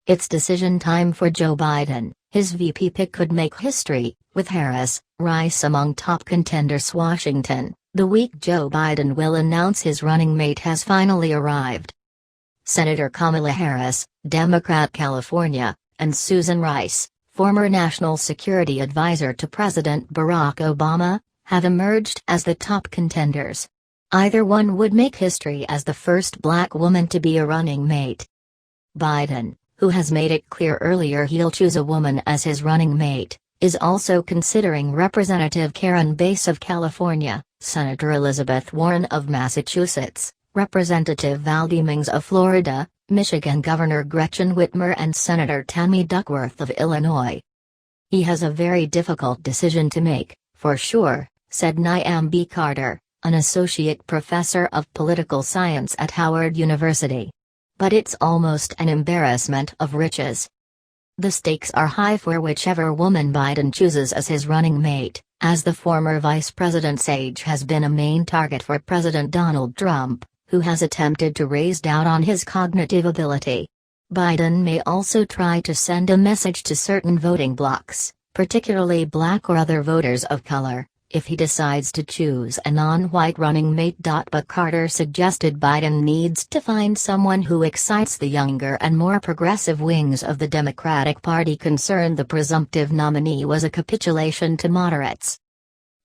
It's decision time for Joe Biden. His VP pick could make history, with Harris, Rice among top contenders. Washington, the week Joe Biden will announce his running mate has finally arrived. Senator Kamala Harris, Democrat California, and Susan Rice, former National Security Advisor to President Barack Obama, have emerged as the top contenders. Either one would make history as the first black woman to be a running mate. Biden, who has made it clear earlier he'll choose a woman as his running mate, is also considering Representative Karen Bass of California, Senator Elizabeth Warren of Massachusetts, Representative Val Demings of Florida, Michigan Governor Gretchen Whitmer and Senator Tammy Duckworth of Illinois. He has a very difficult decision to make, for sure, said Nyambi Carter, an associate professor of political science at Howard University. But it's almost an embarrassment of riches. The stakes are high for whichever woman Biden chooses as his running mate, as the former vice president's age has been a main target for President Donald Trump, who has attempted to raise doubt on his cognitive ability. Biden may also try to send a message to certain voting blocs, particularly black or other voters of color, if he decides to choose a non-white running mate. But Carter suggested Biden needs to find someone who excites the younger and more progressive wings of the Democratic Party, concerned the presumptive nominee was a capitulation to moderates.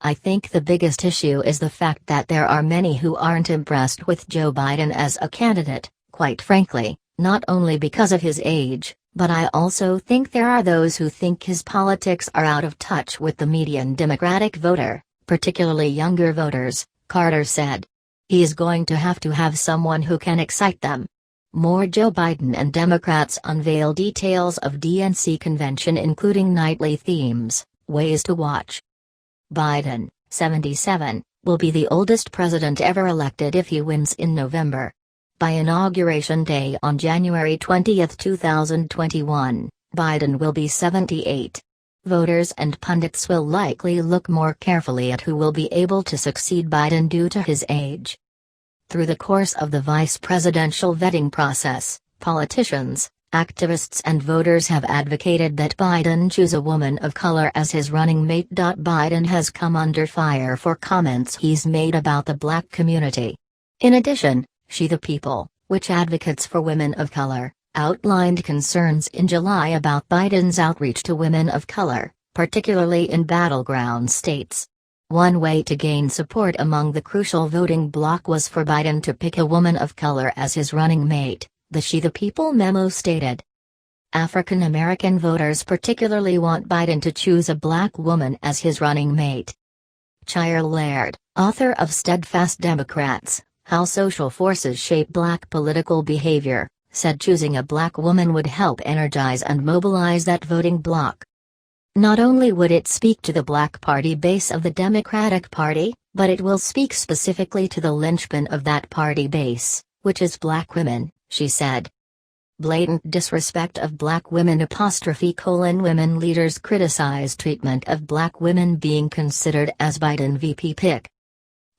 I think the biggest issue is the fact that there are many who aren't impressed with Joe Biden as a candidate, quite frankly, not only because of his age, but I also think there are those who think his politics are out of touch with the median Democratic voter, particularly younger voters, Carter said. He is going to have someone who can excite them. More. Joe Biden and Democrats unveil details of DNC convention, including nightly themes, ways to watch. Biden, 77, will be the oldest president ever elected if he wins in November. By Inauguration Day on January 20, 2021, Biden will be 78. Voters and pundits will likely look more carefully at who will be able to succeed Biden due to his age. Through the course of the vice presidential vetting process, politicians, activists and voters have advocated that Biden choose a woman of color as his running mate. Biden has come under fire for comments he's made about the black community. In addition, She the People, which advocates for women of color, outlined concerns in July about Biden's outreach to women of color, particularly in battleground states. One way to gain support among the crucial voting bloc was for Biden to pick a woman of color as his running mate, the She the People memo stated. African American voters particularly want Biden to choose a black woman as his running mate. Chaya Laird, author of Steadfast Democrats, How Social Forces Shape Black Political Behavior, said choosing a black woman would help energize and mobilize that voting bloc. Not only would it speak to the black party base of the Democratic Party, but it will speak specifically to the linchpin of that party base, which is black women, she said. Blatant disrespect of black women women leaders criticize treatment of black women being considered as Biden VP pick.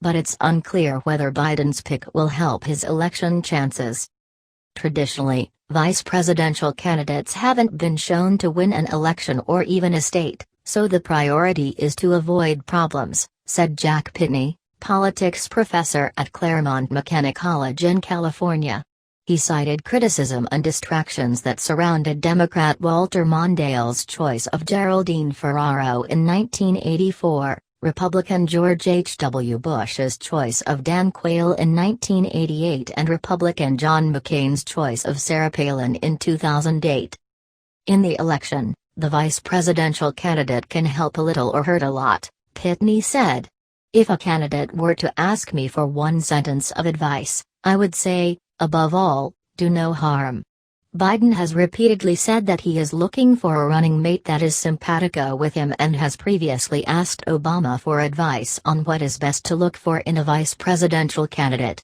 But it's unclear whether Biden's pick will help his election chances. Traditionally, vice presidential candidates haven't been shown to win an election or even a state, so the priority is to avoid problems, said Jack Pitney, politics professor at Claremont McKenna College in California. He cited criticism and distractions that surrounded Democrat Walter Mondale's choice of Geraldine Ferraro in 1984. Republican George H.W. Bush's choice of Dan Quayle in 1988 and Republican John McCain's choice of Sarah Palin in 2008. In the election, the vice presidential candidate can help a little or hurt a lot, Pitney said. If a candidate were to ask me for one sentence of advice, I would say, above all, do no harm. Biden has repeatedly said that he is looking for a running mate that is simpatico with him and has previously asked Obama for advice on what is best to look for in a vice presidential candidate.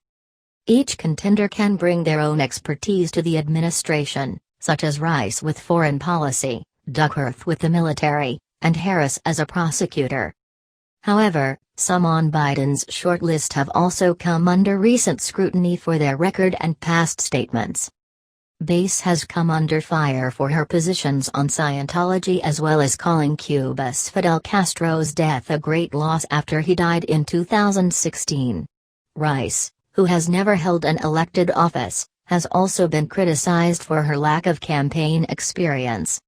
Each contender can bring their own expertise to the administration, such as Rice with foreign policy, Duckworth with the military, and Harris as a prosecutor. However, some on Biden's shortlist have also come under recent scrutiny for their record and past statements. base has come under fire for her positions on Scientology, as well as calling Cuba's Fidel Castro's death a great loss after he died in 2016. Rice, who has never held an elected office, has also been criticized for her lack of campaign experience.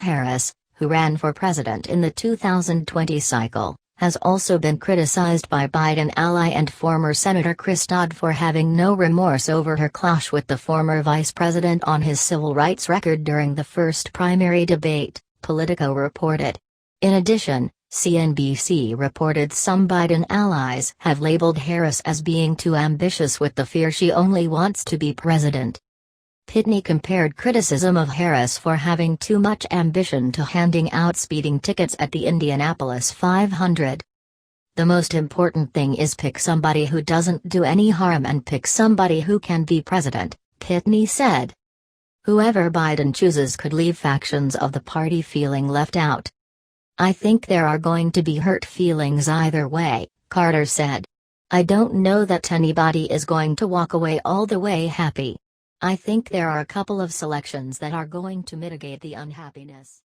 Harris, who ran for president in the 2020 cycle, has also been criticized by Biden ally and former Senator Chris Dodd for having no remorse over her clash with the former vice president on his civil rights record during the first primary debate, Politico reported. In addition, CNBC reported some Biden allies have labeled Harris as being too ambitious, with the fear she only wants to be president. Pitney compared criticism of Harris for having too much ambition to handing out speeding tickets at the Indianapolis 500. The most important thing is pick somebody who doesn't do any harm and pick somebody who can be president, Pitney said. Whoever Biden chooses could leave factions of the party feeling left out. I think there are going to be hurt feelings either way, Carter said. I don't know that anybody is going to walk away all the way happy. I think there are a couple of selections that are going to mitigate the unhappiness.